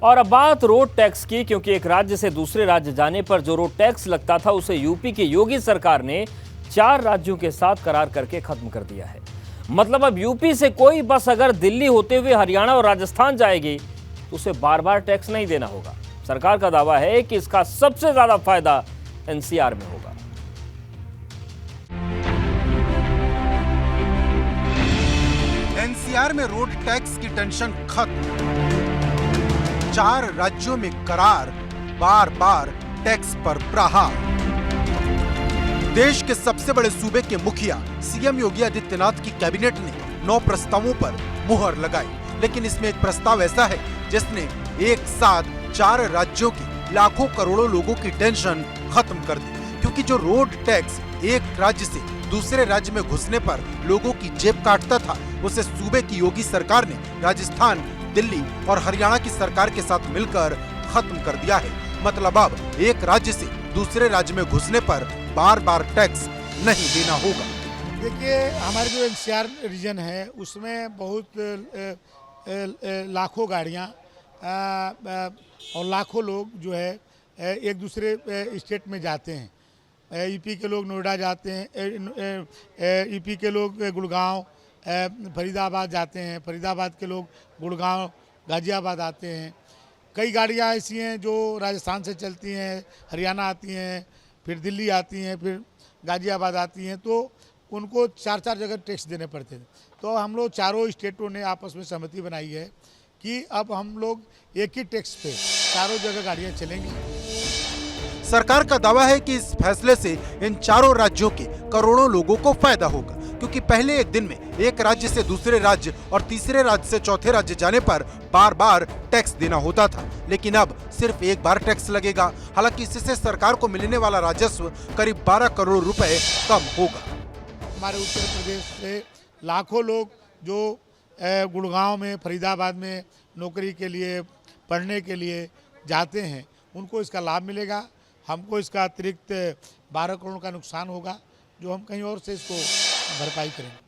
और अब बात रोड टैक्स की, क्योंकि एक राज्य से दूसरे राज्य जाने पर जो रोड टैक्स लगता था उसे यूपी की योगी सरकार ने 4 राज्यों के साथ करार करके खत्म कर दिया है। मतलब अब यूपी से कोई बस अगर दिल्ली होते हुए हरियाणा और राजस्थान जाएगी तो उसे बार बार टैक्स नहीं देना होगा। सरकार का दावा है कि इसका सबसे ज्यादा फायदा एनसीआर में होगा। एनसीआर में रोड टैक्स की टेंशन खत्म। 4 राज्यों में करार, बार बार टैक्स पर प्रहार। देश के सबसे बड़े सूबे के मुखिया सीएम योगी आदित्यनाथ की कैबिनेट ने 9 प्रस्तावों पर मुहर लगाई, लेकिन इसमें एक प्रस्ताव ऐसा है जिसने एक साथ 4 राज्यों की लाखों करोड़ों लोगों की टेंशन खत्म कर दी। क्योंकि जो रोड टैक्स एक राज्य से दूसरे राज्य में घुसने पर लोगों की जेब काटता था, उसे सूबे की योगी सरकार ने राजस्थान, दिल्ली और हरियाणा की सरकार के साथ मिलकर खत्म कर दिया है। मतलब अब एक राज्य से दूसरे राज्य में घुसने पर बार बार टैक्स नहीं देना होगा। देखिए, हमारे जो एनसीआर रीजन है उसमें बहुत लाखों गाड़ियाँ और लाखों लोग जो है एक दूसरे स्टेट में जाते हैं। यूपी के लोग नोएडा जाते हैं, यूपी के लोग गुड़गांव, फरीदाबाद जाते हैं, फरीदाबाद के लोग गुड़गांव, गाजियाबाद आते हैं। कई गाड़ियाँ ऐसी हैं जो राजस्थान से चलती हैं, हरियाणा आती हैं, फिर दिल्ली आती हैं, फिर गाजियाबाद आती हैं, तो उनको 4 जगह टैक्स देने पड़ते थे। तो हम लोग चारों स्टेटों ने आपस में सहमति बनाई है कि अब हम लोग एक ही टैक्स पे चारों जगह गाड़ियाँ चलेंगी। सरकार का दावा है कि इस फैसले से इन चारों राज्यों के करोड़ों लोगों को फायदा होगा, क्योंकि पहले एक दिन में एक राज्य से दूसरे राज्य और तीसरे राज्य से चौथे राज्य जाने पर बार बार टैक्स देना होता था, लेकिन अब सिर्फ एक बार टैक्स लगेगा। हालांकि इससे सरकार को मिलने वाला राजस्व करीब 12 करोड़ रुपए कम होगा। हमारे उत्तर प्रदेश से लाखों लोग जो गुड़गांव में, फरीदाबाद में नौकरी के लिए, पढ़ने के लिए जाते हैं, उनको इसका लाभ मिलेगा। हमको इसका अतिरिक्त 12 करोड़ का नुकसान होगा, जो हम कहीं और से इसको भरपाई करेंगे।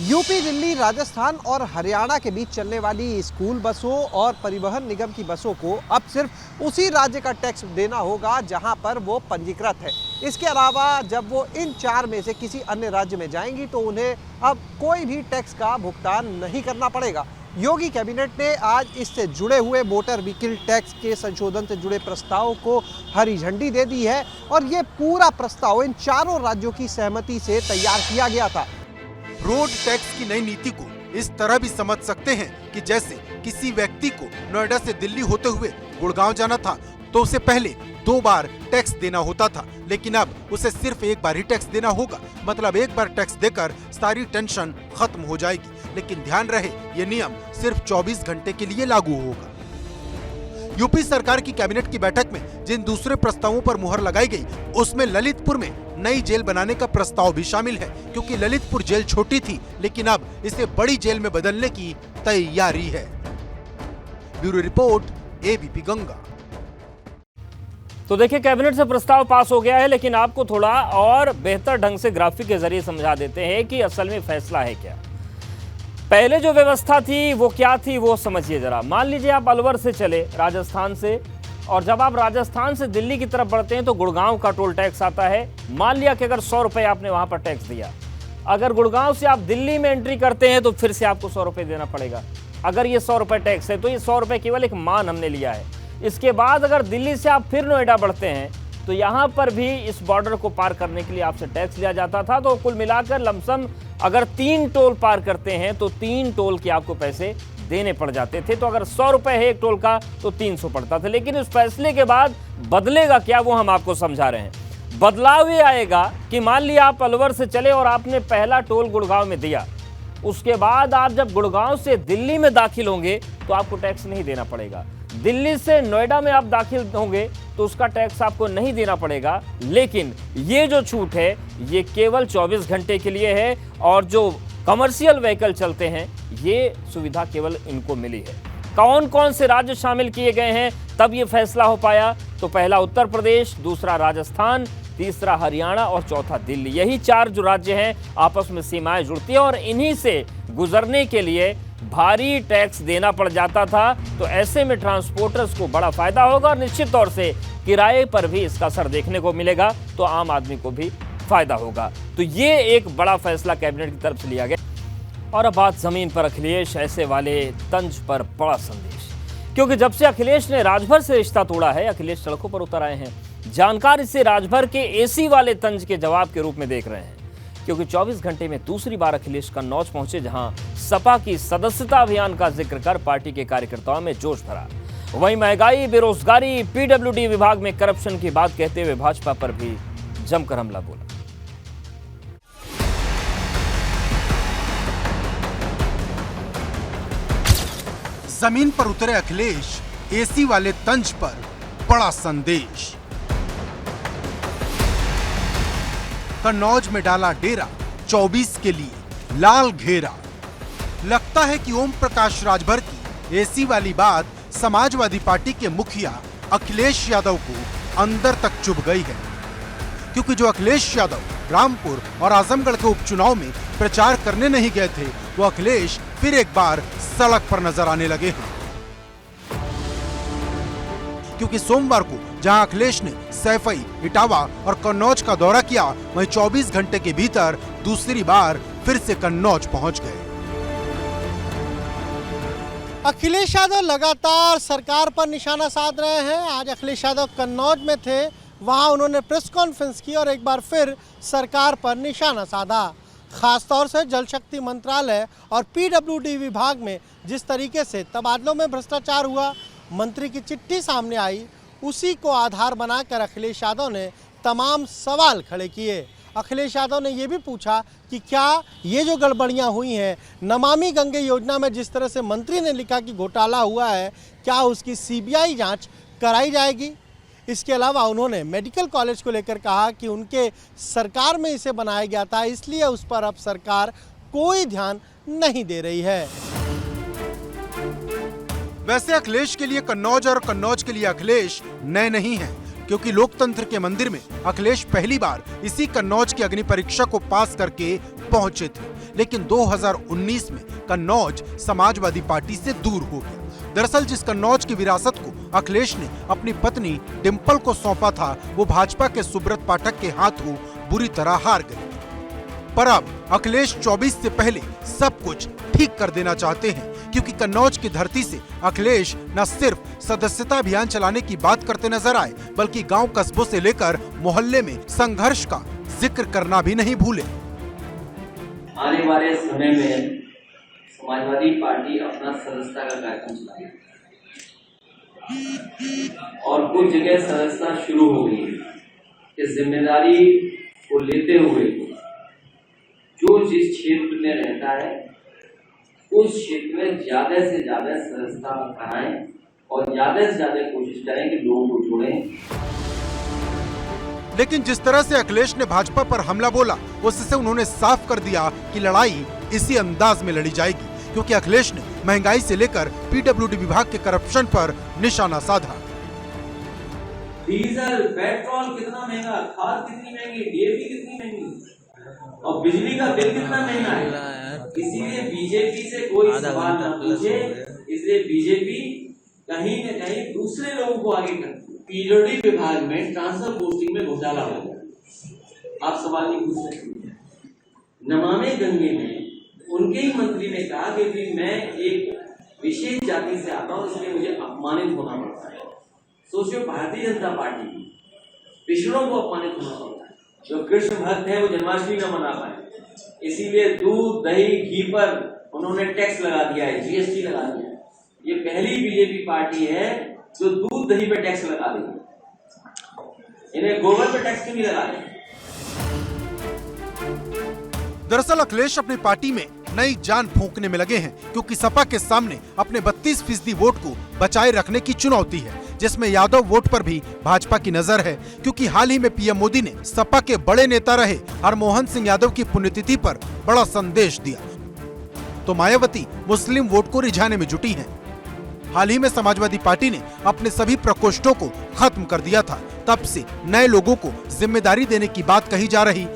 यूपी, दिल्ली, राजस्थान और हरियाणा के बीच चलने वाली स्कूल बसों और परिवहन निगम की बसों को अब सिर्फ उसी राज्य का टैक्स देना होगा जहां पर वो पंजीकृत है। इसके अलावा जब वो इन 4 में से किसी अन्य राज्य में जाएंगी तो उन्हें अब कोई भी टैक्स का भुगतान नहीं करना पड़ेगा। योगी कैबिनेट ने आज इससे जुड़े हुए मोटर व्हीकल टैक्स के संशोधन से जुड़े प्रस्ताव को हरी झंडी दे दी है और ये पूरा प्रस्ताव इन चारों राज्यों की सहमति से तैयार किया गया था। रोड टैक्स की नई नीति को इस तरह भी समझ सकते हैं कि जैसे किसी व्यक्ति को नोएडा से दिल्ली होते हुए गुड़गांव जाना था तो उसे पहले 2 बार टैक्स देना होता था, लेकिन अब उसे सिर्फ एक बार ही टैक्स देना होगा। मतलब एक बार टैक्स देकर सारी टेंशन खत्म हो जाएगी। लेकिन ध्यान रहे, ये नियम सिर्फ 24 घंटे के लिए लागू होगा। यूपी सरकार की कैबिनेट की बैठक में जिन दूसरे प्रस्तावों पर मुहर लगाई गई, उसमें ललितपुर में नई जेल बनाने का प्रस्ताव भी शामिल है, क्योंकि ललितपुर जेल छोटी थी, लेकिन अब इसे बड़ी जेल में बदलने की तैयारी है। Bureau report, ABP Ganga. तो देखिए, कैबिनेट से प्रस्ताव पास हो गया है, लेकिन आपको थोड़ा और बेहतर ढंग से ग्राफिक के जरिए समझा देते हैं कि असल में फैसला है क्या। पहले जो व्यवस्था थी वो क्या थी, वो समझिए जरा। मान लीजिए आप अलवर से चले, राजस्थान से, और जब आप राजस्थान से दिल्ली की तरफ बढ़ते हैं तो गुड़गांव का टोल टैक्स आता है। मान लिया कि अगर 100 रुपये आपने वहां पर टैक्स दिया, अगर गुड़गांव से आप दिल्ली में एंट्री करते हैं तो फिर से आपको 100 रुपये देना पड़ेगा। अगर ये 100 रुपये टैक्स है तो ये 100 रुपये केवल एक मान हमने लिया है। इसके बाद अगर दिल्ली से आप फिर नोएडा बढ़ते हैं तो यहाँ पर भी इस बॉर्डर को पार करने के लिए आपसे टैक्स लिया जाता था। तो कुल मिलाकर लमसम अगर 3 टोल पार करते हैं तो 3 टोल के आपको पैसे देने पड़ जाते थे। तो अगर 100 रुपये है एक टोल का तो 300 पड़ता था। लेकिन इस फैसले के बाद बदलेगा क्या, वो हम आपको समझा रहे हैं। बदलाव ये आएगा कि मान लिया आप अलवर से चले और आपने पहला टोल गुड़गांव में दिया, उसके बाद आप जब गुड़गांव से दिल्ली में दाखिल होंगे तो आपको टैक्स नहीं देना पड़ेगा। दिल्ली से नोएडा में आप दाखिल होंगे तो उसका टैक्स आपको नहीं देना पड़ेगा। लेकिन ये जो छूट है ये केवल 24 घंटे के लिए है, और जो कमर्शियल व्हीकल चलते हैं ये सुविधा केवल इनको मिली है। कौन कौन से राज्य शामिल किए गए हैं तब ये फैसला हो पाया, तो पहला उत्तर प्रदेश, दूसरा राजस्थान, तीसरा हरियाणा और चौथा दिल्ली। यही 4 जो राज्य हैं आपस में सीमाएं जुड़ती हैं और इन्हीं से गुजरने के लिए भारी टैक्स देना पड़ जाता था। तो ऐसे में ट्रांसपोर्टर्स को बड़ा फायदा होगा और निश्चित तौर से किराए पर भी इसका असर देखने को मिलेगा, तो आम आदमी को भी फायदा होगा। तो ये एक बड़ा फैसला कैबिनेट की तरफ से लिया गया। और अब बात जमीन पर अखिलेश ऐसे वाले तंज पर बड़ा संदेश, क्योंकि जब से अखिलेश ने राजभर से रिश्ता तोड़ा है, अखिलेश सड़कों पर उतर आए हैं। जानकार इसे राजभर के एसी वाले तंज के जवाब के रूप में देख रहे हैं, क्योंकि 24 घंटे में दूसरी बार अखिलेश कन्नौज पहुंचे, जहां सपा की सदस्यता अभियान का जिक्र कर पार्टी के कार्यकर्ताओं में जोश भरा। वहीं महंगाई, बेरोजगारी, पीडब्ल्यूडी विभाग में करप्शन की बात कहते हुए भाजपा पर भी जमकर हमला बोला। जमीन पर उतरे अखिलेश, एसी वाले तंज पर बड़ा संदेश। कन्नौज में डाला डेरा, 24 के लिए लाल घेरा। लगता है कि ओम प्रकाश राजभर की एसी वाली बात समाजवादी पार्टी के मुखिया अखिलेश यादव को अंदर तक चुभ गई है, क्योंकि जो अखिलेश यादव रामपुर और आजमगढ़ के उपचुनाव में प्रचार करने नहीं गए थे, वो अखिलेश फिर एक बार सड़क पर नजर आने लगे हैं। क्योंकि सोमवार को जहां अखिलेश ने सैफई, इटावा और कन्नौज का दौरा किया, वहीं 24 घंटे के भीतर दूसरी बार फिर से कन्नौज पहुंच गए। अखिलेश यादव लगातार सरकार पर निशाना साध रहे हैं। आज अखिलेश यादव कन्नौज में थे, वहां उन्होंने प्रेस कॉन्फ्रेंस की और एक बार फिर सरकार पर निशाना साधा। खासतौर से जल शक्ति मंत्रालय और पीडब्ल्यूडी विभाग में जिस तरीके से तबादलों में भ्रष्टाचार हुआ, मंत्री की चिट्ठी सामने आई, उसी को आधार बनाकर अखिलेश यादव ने तमाम सवाल खड़े किए। अखिलेश यादव ने ये भी पूछा कि क्या ये जो गड़बड़ियां हुई हैं, नमामि गंगे योजना में जिस तरह से मंत्री ने लिखा कि घोटाला हुआ है, क्या उसकी सीबीआई जांच कराई जाएगी। इसके अलावा उन्होंने मेडिकल कॉलेज को लेकर कहा कि उनके सरकार में इसे बनाया गया था, इसलिए उस पर अब सरकार कोई ध्यान नहीं दे रही है। वैसे अखिलेश के लिए कन्नौज और कन्नौज के लिए अखिलेश नए नहीं हैं, क्योंकि लोकतंत्र के मंदिर में अखिलेश पहली बार इसी कन्नौज की अग्नि परीक्षा को पास करके पहुंचे थे। लेकिन 2019 में कन्नौज समाजवादी पार्टी से दूर हो गया। दरअसल जिस कन्नौज की विरासत को अखिलेश ने अपनी पत्नी डिंपल को सौंपा था, वो भाजपा के सुब्रत पाठक के हाथों बुरी तरह हार गई। पर अब अखिलेश 24 से पहले सब कुछ ठीक कर देना चाहते हैं, क्योंकि कन्नौज की धरती से अखिलेश न सिर्फ सदस्यता अभियान चलाने की बात करते नजर आए, बल्कि गांव कस्बों से लेकर मोहल्ले में संघर्ष का जिक्र करना भी नहीं भूले। आने वाले समय में समाजवादी पार्टी अपना सदस्यता का कार्यक्रम चलाएगी और कुछ जगह सदस्यता शुरू हो गई है। इस जिम्मेदारी को लेते हुए जो जिस क्षेत्र में रहता है, उस क्षेत्र में ज्यादा से ज्यादा सदस्यता कराएं और ज्यादा से ज्यादा कोशिश करें कि लोगों को जोड़ें। लेकिन जिस तरह से अखिलेश ने भाजपा पर हमला बोला, उससे उन्होंने साफ कर दिया कि लड़ाई इसी अंदाज में लड़ी जाएगी, क्योंकि अखिलेश ने महंगाई से लेकर पीडब्ल्यूडी विभाग के करप्शन पर निशाना साधा। डीजल, पेट्रोल कितना महंगा, खाद कितनी महंगी, डीएपी कितनी महंगी और बिजली का बिल कितना महंगा है। इसीलिए बीजेपी से कोई सवाल न पूछे, इसलिए बीजेपी कहीं न कहीं दूसरे लोगों को आगे करती है। पीडब्ल्यूडी विभाग में ट्रांसफर पोस्टिंग में घोटाला हो गया, आप सवाल नहीं पूछ सकते। नमामि गंगे में उनके ही मंत्री ने कहा कि मैं एक विशेष जाति से आता हूं, इसलिए मुझे अपमानित होना पड़ता है। सोचिए, भारतीय जनता पार्टी पिछड़ों को अपमानित होना पड़ता है। जो कृष्ण भक्त है वो जन्माष्टमी न मना पाए, इसीलिए दूध, दही, घी पर उन्होंने टैक्स लगा दिया है, जीएसटी लगा दिया है। ये पहली बीजेपी पार्टी है जो दूध दही पे टैक्स लगा देगी। इन्हें गोबर पे टैक्स क्यों नहीं लगा रहे? दरअसल अखिलेश अपनी पार्टी में नई जान फूंकने में लगे हैं, क्योंकि सपा के सामने अपने 32% वोट को बचाए रखने की चुनौती है, जिसमें यादव वोट पर भी भाजपा की नजर है। क्योंकि हाल ही में पीएम मोदी ने सपा के बड़े नेता रहे हरमोहन सिंह यादव की पुण्यतिथि पर बड़ा संदेश दिया, तो मायावती मुस्लिम वोट को रिझाने में जुटी हैं। हाल ही में समाजवादी पार्टी ने अपने सभी प्रकोष्ठों को खत्म कर दिया था, तब से नए लोगों को जिम्मेदारी देने की बात कही जा रही।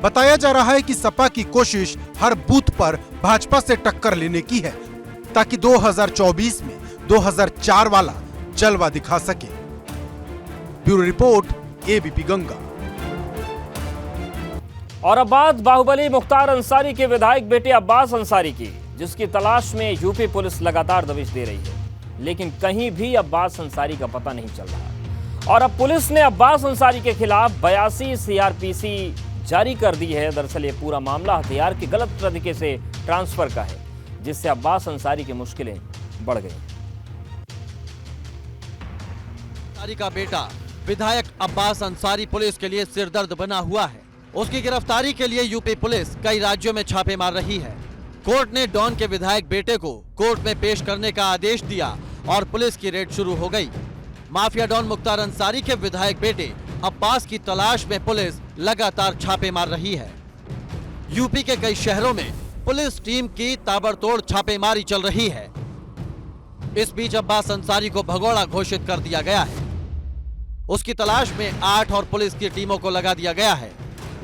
बताया जा रहा है कि सपा की कोशिश हर बूथ पर भाजपा से टक्कर लेने की है। ताकि 2024 में 2004 वाला जलवा दिखा सके। Bureau report, ABP Ganga. और अब बात बाहुबली मुख्तार अंसारी के विधायक बेटे अब्बास अंसारी की, जिसकी तलाश में यूपी पुलिस लगातार दबिश दे रही है, लेकिन कहीं भी अब्बास अंसारी का पता नहीं चल रहा। और अब पुलिस ने अब्बास अंसारी के खिलाफ 82 सीआरपीसी जारी कर दी है। दरअसल ये पूरा मामला हथियार के गलत तरीके से ट्रांसफर का है, जिससे अब्बास अंसारी की मुश्किलें बढ़ गई। अंसारी का बेटा विधायक अब्बास अंसारी पुलिस के लिए सिरदर्द बना हुआ है। उसकी गिरफ्तारी के लिए यूपी पुलिस कई राज्यों में छापे मार रही है। कोर्ट ने डॉन के विधायक बेटे को कोर्ट में पेश करने का आदेश दिया और पुलिस की रेड शुरू हो गई। माफिया डॉन मुख्तार अंसारी के विधायक बेटे अब्बास की तलाश में पुलिस लगातार छापे मार रही है। यूपी के कई शहरों में पुलिस टीम की ताबड़तोड़ छापेमारी चल रही है। इस बीच अब्बास अंसारी को भगोड़ा घोषित कर दिया गया है। उसकी तलाश में 8 और पुलिस की टीमों को लगा दिया गया है।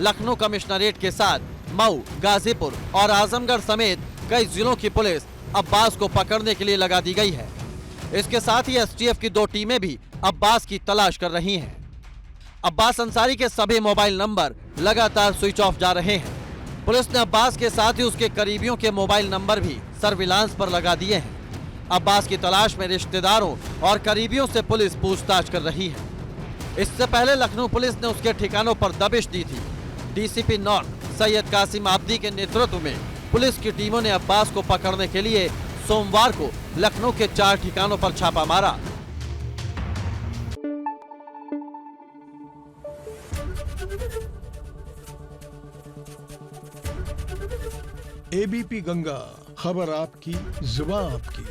लखनऊ कमिश्नरेट के साथ मऊ, गाजीपुर और आजमगढ़ समेत कई जिलों की पुलिस अब्बास को पकड़ने के लिए लगा दी गई है। इसके साथ ही एसटीएफ की 2 टीमें भी अब्बास की तलाश कर रही हैं। अब्बास अंसारी के सभी मोबाइल नंबर लगातार स्विच ऑफ जा रहे हैं। पुलिस ने अब्बास के साथ ही उसके करीबियों के मोबाइल नंबर भी सर्विलांस पर लगा दिए हैं। अब्बास की तलाश में रिश्तेदारों और करीबियों से पुलिस पूछताछ कर रही है। इससे पहले लखनऊ पुलिस ने उसके ठिकानों पर दबिश दी थी। डीसीपी नॉर्थ सैयद कासिम आब्दी के नेतृत्व में पुलिस की टीमों ने अब्बास को पकड़ने के लिए सोमवार को लखनऊ के 4 ठिकानों पर छापा मारा। एबीपी गंगा, खबर आपकी, जुबान आपकी।